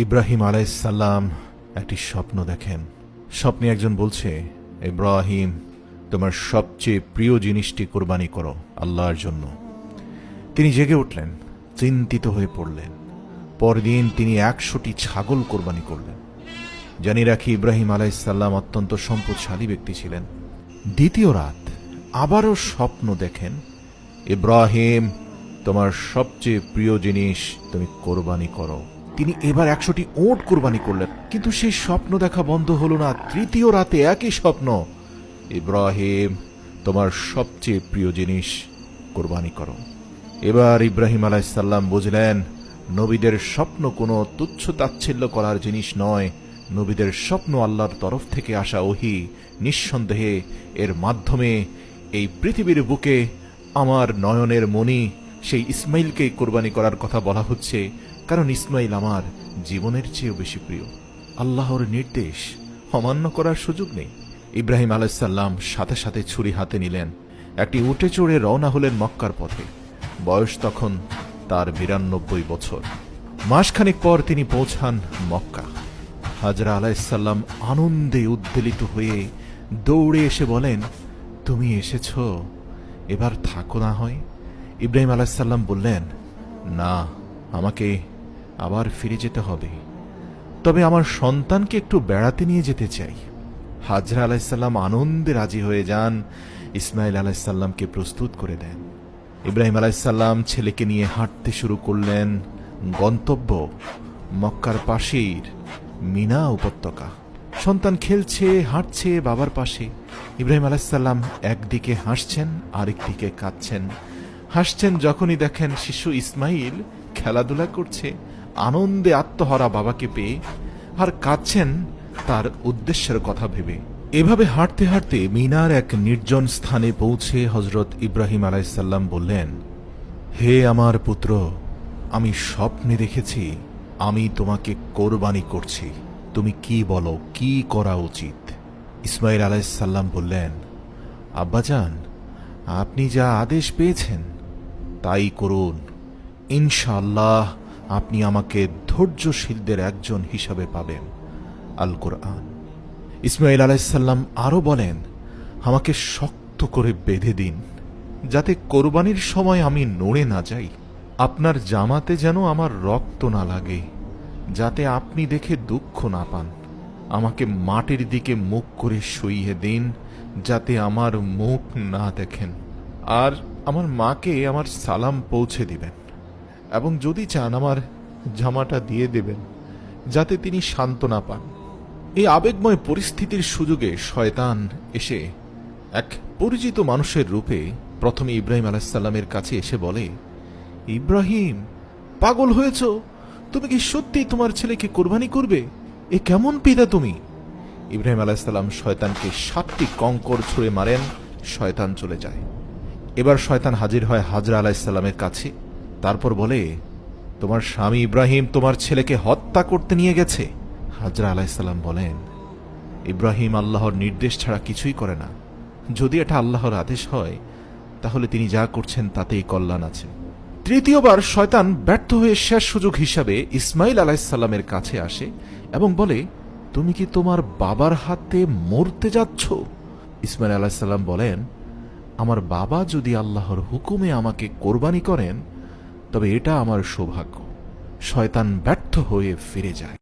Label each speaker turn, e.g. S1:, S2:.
S1: ইব্রাহিম আলাইহিসসালাম একটি স্বপ্ন দেখেন। স্বপ্নে একজন বলছে, ইব্রাহিম, তোমার সবচেয়ে প্রিয় জিনিসটি কোরবানি করো আল্লাহর জন্য। তিনি জেগে উঠলেন, চিন্তিত হয়ে পড়লেন। পরদিন তিনি ১০০টি ছাগল কোরবানি করলেন। জানি রাখি, ইব্রাহিম আলাইহিসসালাম অত্যন্ত সম্পদশালী ব্যক্তি ছিলেন। দ্বিতীয় রাত আবারও স্বপ্ন দেখেন, ইব্রাহিম, তোমার সবচেয়ে প্রিয় জিনিস তুমি কোরবানি করো। তিনি এবার ১০০টি ওট কোরবানি করলেন, কিন্তু সেই স্বপ্ন দেখা বন্ধ হল না। তৃতীয় রাতে একই স্বপ্ন, ইব্রাহিম, তোমার সবচেয়ে প্রিয় জিনিস কোরবানি করো। এবার ইব্রাহিম আলাইহিসসালাম বুঝলেন, নবীদের স্বপ্ন কোনো তুচ্ছ তাচ্ছিল্য করার জিনিস নয়। নবীদের স্বপ্ন আল্লাহর তরফ থেকে আসা ওহী। নিঃসন্দেহে এর মাধ্যমে এই পৃথিবীর বুকে আমার নয়নের মণি সেই ইসমাইলকে কোরবানি করার কথা বলা হচ্ছে, কারণ ইসমাইল আমার জীবনের চেয়েও বেশি প্রিয়। আল্লাহর নির্দেশ অমান্য করার সুযোগ নেই। ইব্রাহিম আলাইহিসসালাম সাথে সাথে ছুরি হাতে নিলেন, একটি উটে চড়ে রওনা হলেন মক্কার পথে। বয়স তখন তার ৯২ বছর। মাসখানেক পর তিনি পৌঁছান মক্কা। হাজরা আলাইহিসসালাম আনন্দে উদ্বেলিত হয়ে দৌড়ে এসে বলেন, তুমি এসেছ, এবার থাকো না হয়। ইব্রাহিম আলাইহিসসালাম বললেন, না, আমাকে আবার ফিরে যেতে হবে, তবে আমার সন্তানকে একটু বেড়াতে নিয়ে যেতে চাই। হাজরা আলাইহিসসালাম আনন্দে রাজি হয়ে যান, ইসমাইল আলাইহিসসালামকে প্রস্তুত করে দেন। ইব্রাহিম আলাইহিসসালাম ছেলেকে নিয়ে হাঁটতে শুরু করলেন। গন্তব্য মক্কার পাশের মিনা উপত্যকা। সন্তান খেলছে, হাঁটছে বাবার পাশে। ইব্রাহিম আলাইহিসসালাম একদিকে হাসছেন, আরেকদিকে কাঁদছেন। হাসছেন যখনই দেখেন শিশু ইসমাইল খেলাধুলা করছে আনন্দে আত্মহারা বাবাকে পেয়ে, আর কাঁদছেন তার উদ্দেশ্যের কথা ভেবে। এভাবে হাঁটতে হাঁটতে মিনার এক নির্জন স্থানে পৌঁছে হযরত ইব্রাহিম আলাইহিসসালাম বললেন, হে আমার পুত্র, আমি স্বপ্নে দেখেছি আমি তোমাকে কোরবানি করছি। তুমি কি বলো, কি করা উচিত? ইসমাইল আলাইহিসসালাম বললেন, আব্বাজান, আপনি যা আদেশ পেয়েছেন তাই করুন। ইনশাআল্লাহ আপনি আমাকে ধৈর্যশীলদের একজন হিসাবে পাবেন। আল কোরআন। ইসমাইল আলাইহিসসালাম আরো বলেন, আমাকে শক্ত করে বেঁধে দিন, যাতে কোরবানির সময় আমি নড়ে না যাই। আপনার জামাতে যেন আমার রক্ত না লাগে, যাতে আপনি দেখে দুঃখ না পান। আমাকে মাটির দিকে মুখ করে শুইয়ে দিন, যাতে আমার মুখ না দেখেন। আর আমার মাকে আমার সালাম পৌঁছে দিবেন, এবং যদি চান আমার জামাটা দিয়ে দেবেন, যাতে তিনি সান্ত্বনা পান। এই আবেগময় পরিস্থিতির সুযোগে শয়তান এসে এক পরিচিত মানুষের রূপে প্রথমে ইব্রাহিম আলাইহিসসালামের কাছে এসে বলে, ইব্রাহিম, পাগল হয়েছ? তুমি কি সত্যি তোমার ছেলেকে কোরবানি করবে? এ কেমন পিতা তুমি? ইব্রাহিম আলাইহিসসালাম শয়তানকে ৭টি কঙ্কর ছুঁড়ে মারেন। শয়তান চলে যায়। এবার শয়তান হাজির হয় হাজরা আলাইহিসসালামের কাছে। তারপর বলে, তোমার স্বামী ইব্রাহিম তোমার ছেলেকে হত্যা করতে নিয়ে গেছে। হাজরা আলাইহিসসালাম বলেন, ইব্রাহিম আল্লাহর নির্দেশ ছাড়া কিছুই করে না। যদি এটা আল্লাহর আদেশ হয়, তাহলে তিনি যা করছেন তাতেই কল্যাণ আছে। তৃতীয়বার শয়তান ব্যর্থ হয়ে শেষ সুযোগ হিসাবে ইসমাইল আলাইহিসসালামের কাছে আসে এবং বলে, তুমি কি তোমার বাবার হাতে মরতে যাচ্ছ? ইসমাইল আলাইহিসসালাম বলেন, আমার বাবা যদি আল্লাহর হুকুমে আমাকে কোরবানি করেন, তবে এটা আমার সৌভাগ্য। শয়তান ব্যর্থ হয়ে ফিরে যায়।